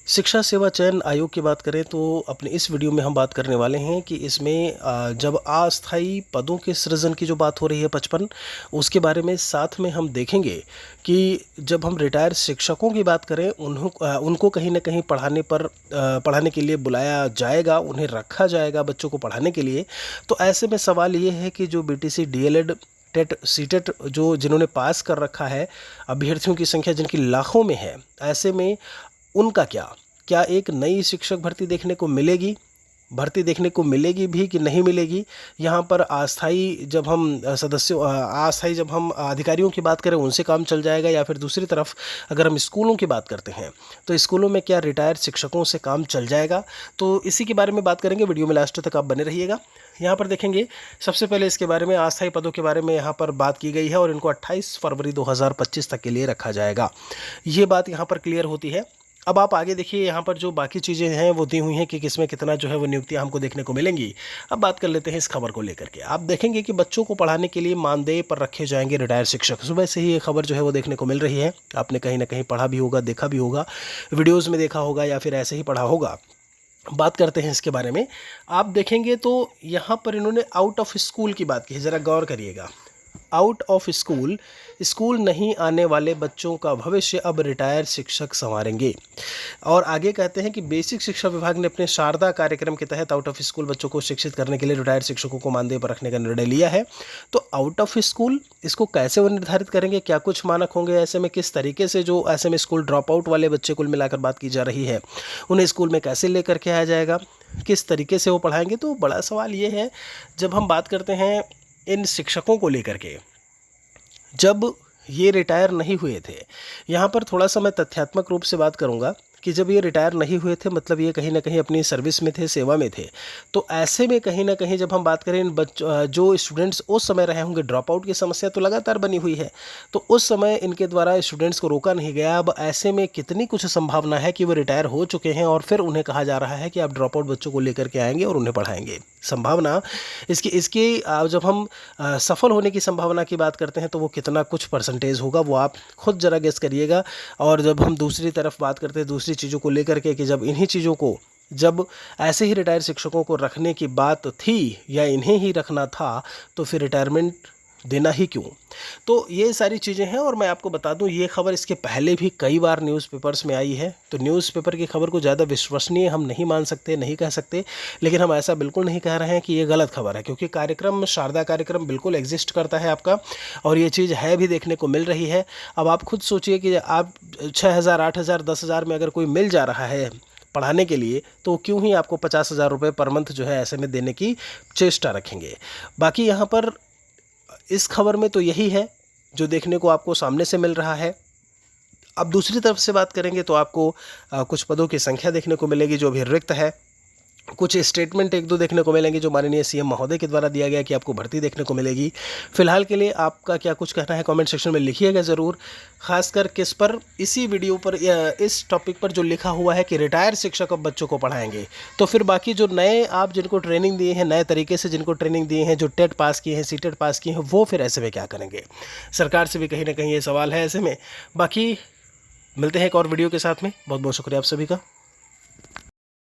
शिक्षा सेवा चयन आयोग की बात करें तो अपने इस वीडियो में हम बात करने वाले हैं कि इसमें जब अस्थायी पदों के सृजन की जो बात हो रही है 55 उसके बारे में साथ में हम देखेंगे कि जब हम रिटायर शिक्षकों की बात करें उनको कहीं ना कहीं पढ़ाने के लिए बुलाया जाएगा, उन्हें रखा जाएगा बच्चों को पढ़ाने के लिए। तो ऐसे में सवाल ये है कि जो बीटीसी डीएलएड टेट सीटेट जो जिन्होंने पास कर रखा है, अभ्यर्थियों की संख्या जिनकी लाखों में है, ऐसे में उनका क्या एक नई शिक्षक भर्ती देखने को मिलेगी भी कि नहीं मिलेगी। यहाँ पर अस्थाई जब हम अधिकारियों की बात करें उनसे काम चल जाएगा, या फिर दूसरी तरफ अगर हम स्कूलों की बात करते हैं तो स्कूलों में क्या रिटायर्ड शिक्षकों से काम चल जाएगा। तो इसी के बारे में बात करेंगे, वीडियो में लास्ट तक आप बने रहिएगा। यहाँ पर देखेंगे सबसे पहले इसके बारे में अस्थायी पदों के बारे में यहाँ पर बात की गई है और इनको 28 फरवरी 2025 तक के लिए रखा जाएगा। ये बात यहाँ पर क्लियर होती है। अब आप आगे देखिए, यहाँ पर जो बाकी चीज़ें हैं वो दी हुई हैं कि किसमें कितना जो है वो नियुक्तियाँ हमको देखने को मिलेंगी। अब बात कर लेते हैं इस खबर को लेकर के। आप देखेंगे कि बच्चों को पढ़ाने के लिए मानदेय पर रखे जाएंगे रिटायर्ड शिक्षक। सुबह से ही ये खबर जो है वो देखने को मिल रही है। आपने कहीं ना कहीं पढ़ा भी होगा, देखा भी होगा, वीडियोज़ में देखा होगा या फिर ऐसे ही पढ़ा होगा। बात करते हैं इसके बारे में। आप देखेंगे तो यहाँ पर इन्होंने आउट ऑफ स्कूल की बात की है, ज़रा गौर करिएगा। आउट ऑफ स्कूल नहीं आने वाले बच्चों का भविष्य अब रिटायर्ड शिक्षक संवारेंगे। और आगे कहते हैं कि बेसिक शिक्षा विभाग ने अपने शारदा कार्यक्रम के तहत आउट ऑफ स्कूल बच्चों को शिक्षित करने के लिए रिटायर्ड शिक्षकों को मानदेय पर रखने का निर्णय लिया है। तो आउट ऑफ स्कूल इसको कैसे वो निर्धारित करेंगे, क्या कुछ मानक होंगे, ऐसे में किस तरीके से जो ऐसे में स्कूल ड्रॉप आउट वाले बच्चे कुल मिलाकर बात की जा रही है, उन्हें स्कूल में कैसे लेकर के आया जाएगा, किस तरीके से वो पढ़ाएंगे। तो बड़ा सवाल ये है, जब हम बात करते हैं इन शिक्षकों को लेकर के, जब ये रिटायर नहीं हुए थे, यहाँ पर थोड़ा सा मैं तथ्यात्मक रूप से बात करूँगा कि जब ये रिटायर नहीं हुए थे मतलब ये कहीं ना कहीं अपनी सर्विस में थे, सेवा में थे। तो ऐसे में कहीं ना कहीं जब हम बात करें इन जो स्टूडेंट्स उस समय रहे होंगे, ड्रॉप आउट की समस्या तो लगातार बनी हुई है, तो उस समय इनके द्वारा स्टूडेंट्स को रोका नहीं गया। अब ऐसे में कितनी कुछ संभावना है कि वो रिटायर हो चुके हैं और फिर उन्हें कहा जा रहा है कि आप ड्रॉप आउट बच्चों को लेकर के आएंगे और उन्हें पढ़ाएंगे। संभावना इसकी जब हम सफल होने की संभावना की बात करते हैं तो वो कितना कुछ परसेंटेज होगा, वो आप खुद जरा गेस करिएगा। और जब हम दूसरी तरफ बात करते हैं दूसरी चीज़ों को लेकर के, कि जब इन्हीं चीज़ों को, जब ऐसे ही रिटायर्ड शिक्षकों को रखने की बात थी या इन्हें ही रखना था, तो फिर रिटायरमेंट देना ही क्यों। तो ये सारी चीज़ें हैं। और मैं आपको बता दूं, ये खबर इसके पहले भी कई बार न्यूज़पेपर्स में आई है। तो न्यूज़पेपर की खबर को ज़्यादा विश्वसनीय हम नहीं मान सकते, नहीं कह सकते, लेकिन हम ऐसा बिल्कुल नहीं कह रहे हैं कि ये गलत खबर है, क्योंकि शारदा कार्यक्रम बिल्कुल एग्जिस्ट करता है आपका, और ये चीज़ है भी, देखने को मिल रही है। अब आप खुद सोचिए कि आप 6,000, 8,000, 10,000 में अगर कोई मिल जा रहा है पढ़ाने के लिए, तो क्यों ही आपको 50,000 रुपये पर मंथ जो है ऐसे में देने की चेष्टा रखेंगे। बाकी यहाँ पर इस खबर में तो यही है जो देखने को आपको सामने से मिल रहा है। अब दूसरी तरफ से बात करेंगे तो आपको कुछ पदों की संख्या देखने को मिलेगी जो अभी रिक्त है। कुछ स्टेटमेंट एक दो देखने को मिलेंगे जो माननीय सीएम महोदय के द्वारा दिया गया कि आपको भर्ती देखने को मिलेगी। फिलहाल के लिए आपका क्या कुछ कहना है कमेंट सेक्शन में लिखिएगा ज़रूर, खासकर किस पर, इसी वीडियो पर या इस टॉपिक पर जो लिखा हुआ है कि रिटायर शिक्षक अब बच्चों को पढ़ाएंगे। तो फिर बाकी जो नए आप जिनको ट्रेनिंग दिए हैं, नए तरीके से जिनको ट्रेनिंग दिए हैं, जो टेट पास किए हैं, सीटेट पास किए हैं, वो फिर ऐसे में क्या करेंगे। सरकार से भी कहीं ना कहीं ये सवाल है ऐसे में। बाकी मिलते हैं एक और वीडियो के साथ में। बहुत बहुत शुक्रिया आप सभी का।